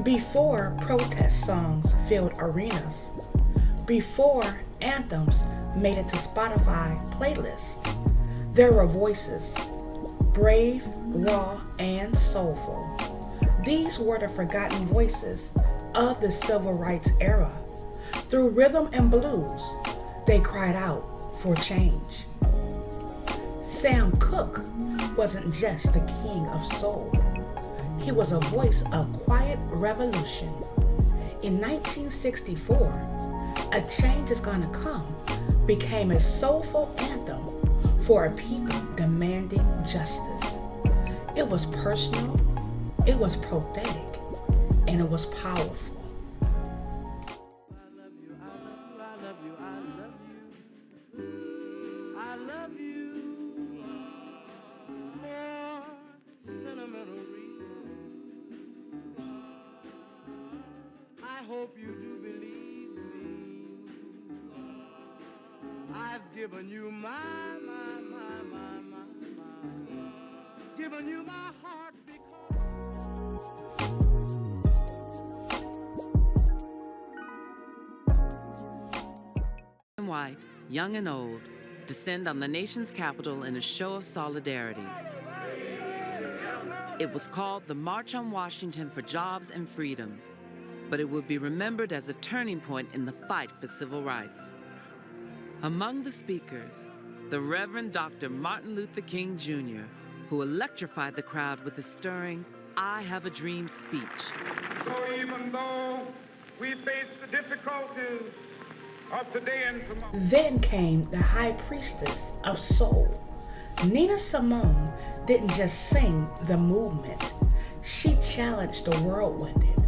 Before protest songs filled arenas, before anthems made it to Spotify playlists, there were voices, brave, raw, and soulful. These were the forgotten voices of the civil rights era. Through rhythm and blues, they cried out for change. Sam Cooke wasn't just the king of soul. He was a voice of quiet revolution. In 1964, A Change Is Gonna Come became a soulful anthem for a people demanding justice. It was personal, it was prophetic, and it was powerful. Hope you do believe me. I've given you given you my heart And white, young and old, descend on the nation's capital in a show of solidarity. It was called the March on Washington for Jobs and Freedom, but it will be remembered as a turning point in the fight for civil rights. Among the speakers, the Reverend Dr. Martin Luther King Jr., who electrified the crowd with his stirring "I Have a Dream" speech. So even though we face the difficulties of today and tomorrow. Then came the high priestess of soul. Nina Simone didn't just sing the movement, she challenged the world with it.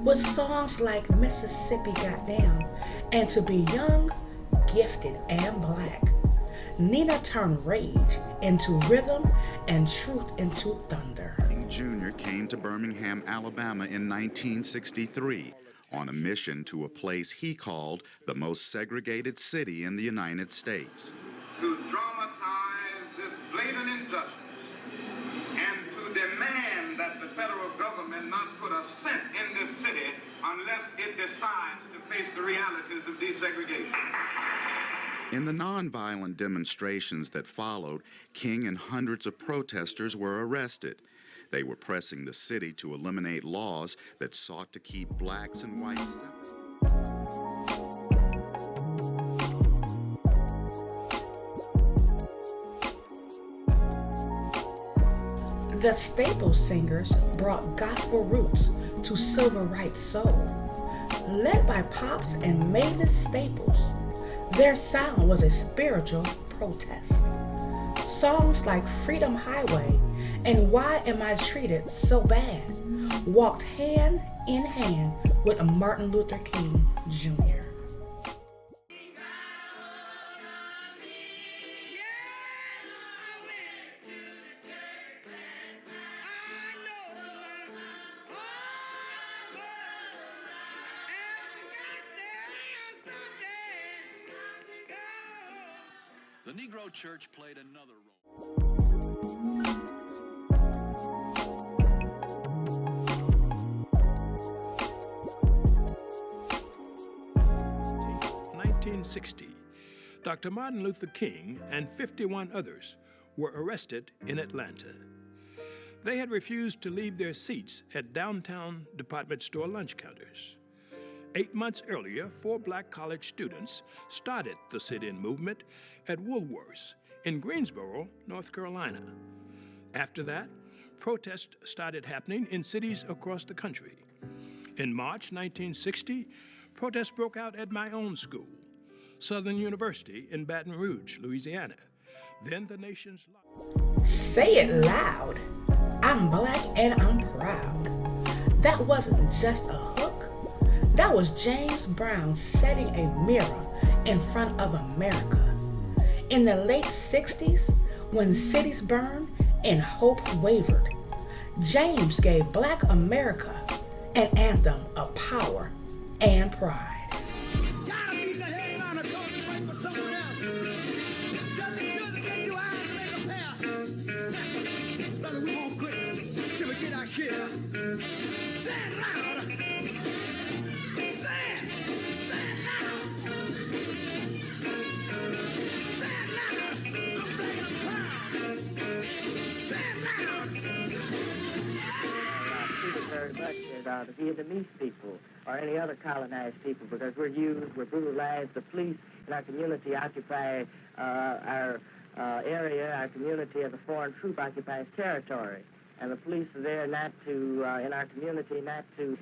With songs like Mississippi Goddam and To Be Young, Gifted, and Black, Nina turned rage into rhythm and truth into thunder. King Jr. came to Birmingham, Alabama in 1963 on a mission to a place he called the most segregated city in the United States. To dramatize this blatant injustice and to demand that the federal government not put a cent in this city unless it decides to face the realities of desegregation. In the nonviolent demonstrations that followed, King and hundreds of protesters were arrested. They were pressing the city to eliminate laws that sought to keep blacks and whites separate. The Staple Singers brought gospel roots to civil rights soul. Led by Pops and Mavis Staples, their sound was a spiritual protest. Songs like Freedom Highway and Why Am I Treated So Bad walked hand in hand with Martin Luther King Jr. The Negro Church played another role. 1960, Dr. Martin Luther King and 51 others were arrested in Atlanta. They had refused to leave their seats at downtown department store lunch counters. 8 months earlier, 4 black college students started the sit-in movement at Woolworth's in Greensboro, North Carolina. After that, protests started happening in cities across the country. In March 1960, protests broke out at my own school, Southern University in Baton Rouge, Louisiana. Then the nation's... Say it loud. I'm black and I'm proud. That wasn't just a hook. That was James Brown setting a mirror in front of America. In the late 60s, when cities burned and hope wavered, James gave Black America an anthem of power and pride. Brother, we won't quit till we get our share. Say it loud. as the Vietnamese people or any other colonized people, because we're brutalized. The police in our community occupy our area, our community, as a foreign troop occupies territory. And the police are there not to, in our community, not to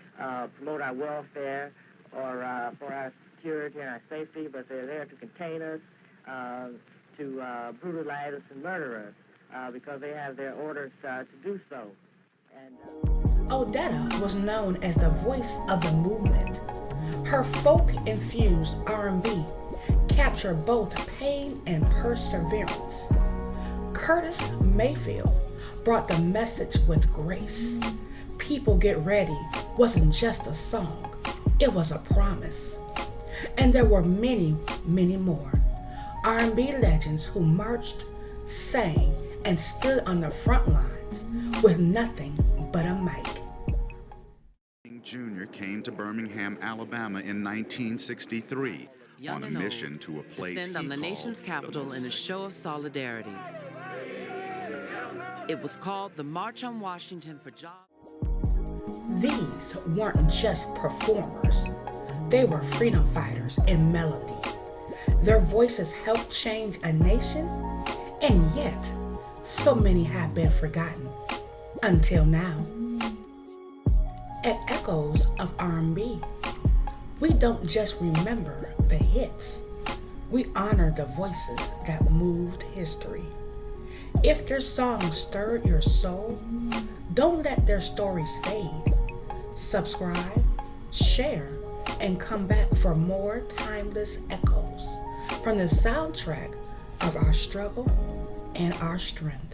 promote our welfare or for our security and our safety, but they're there to contain us, to brutalize us and murder us, because they have their orders to do so. And Odetta was known as the voice of the movement. Her folk-infused R&B captured both pain and perseverance. CurtisMayfield brought the message with grace. People Get Ready wasn't just a song, it was a promise. And there were many, many more R&B legends who marched, sang, and stood on the front lines with nothing but a mic. King Jr. came to Birmingham, Alabama in 1963 on a mission to a place descend on the nation's capital in a show of solidarity. It was called the March on Washington for Jobs. These weren't just performers. They were freedom fighters in melody. Their voices helped change a nation, and yet so many have been forgotten until now. At Echoes of R&B, we don't just remember the hits. We honor the voices that moved history. If their songs stirred your soul, don't let their stories fade. Subscribe, share, and come back for more timeless echoes from the soundtrack of our struggle and our strength.